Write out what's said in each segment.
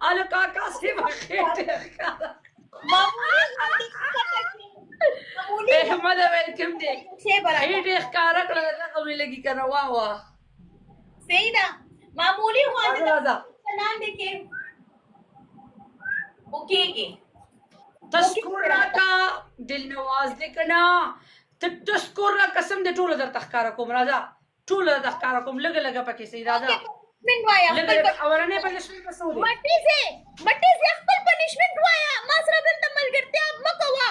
الو کاکا سی بخیر احمد ویلکم دی خیټه ښکارا کړل دغه وی لګي کنه واه واه صحیح ده معمولی خواته نام لیکي اوکے تذکر کا دل نواز لیکنا تذکر قسم دې ټول در تخکارا کوم راځه ټول در تخکارا کوم لګ لګ پکې سي راځه من وایا اورنه پنشمنت پسو دي مټي سي خپل پنشمنت وایا ما سره دلته ملګرتیا مکوا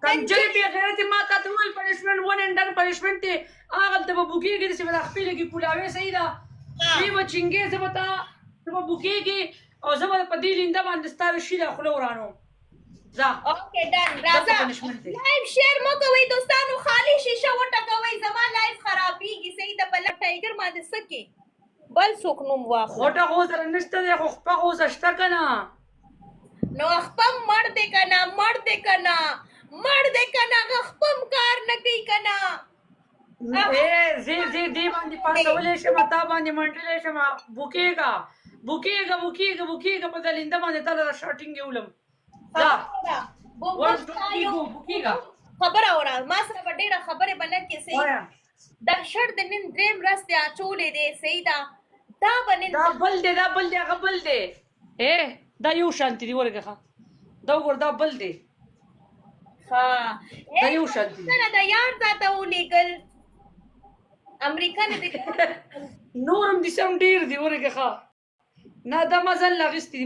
کنجری به غیرت ما ته ټول پنشمنت ون انډر پنشمنت ته هغه ته بوکیږي چې په خپل کې کولاوي صحیح ده وی و چنګې زبتا ته بوکیږي او زما په دې لینده باندې ستاره شي له خلو ورانو ځه اوکے ډن راځه لایو شیر مو کوي دوستانو خالی شیشه وټکوي زما لایف خرابېږي صحیح ده بل ټایګر باندې سکه بل څوک نوم واخو وټه خو سره نشته دی خو خپل خو زشته کنه نو خپل مړ دې کنه خپل کار نه کوي کنه زی دی باندې پاسولې شم تا باندې منډلې شم بوکیګا په دلینده باندې تل شاټینګ ولم دا بوکیګا خبر اورا ما سره ډېره خبره بنه کې سي دا شر د نن دریم راستي اچولې دي صحیح دا بنه دا بل دې غبل دې دا یو شانتي دی ورګه دا ور دا بل دې ها دا یو شانتي نه دا یار ذاته ولېګل امریکا نه دي نورم دي سم ډیر دی ورګه نه دا مزل لغستې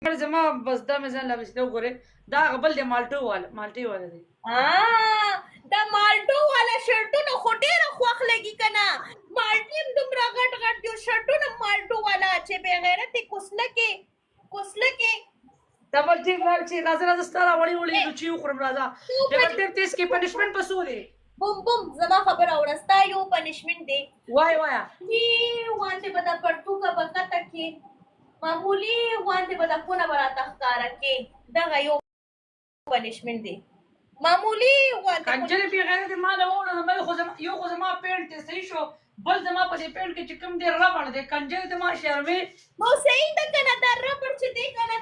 مر زما بس دا مزل لغستې وګوره دا غبل دې مالټي والا دی دا مالټو والا شرټونه خو ډېره خوښ لګي کنه مالټیم دومره غټ دی شرټونه مالټو والا چې به غیرت کوسله کې دا بل ټیک لار چې راځه ستاره وړي چې خورم راځه ډېر تیز کې پنشمنت پسو دی بوم زما خبر اورستا یو پنشمنت دی وایا وانته بدا پړتو کا بکتا کې معمولی وانته بدا کونه براته ښکارا کې دا یو پنشمنت دی معمولی وانته کنجری به غیرت مال وونه مې خو زما پینټ ته صحیح شو بل زما په دې پینټ کې چې کوم دی را باندې کنجری ته ما شرمې مو صحیح ده کنه دا ربړ چې دی کنه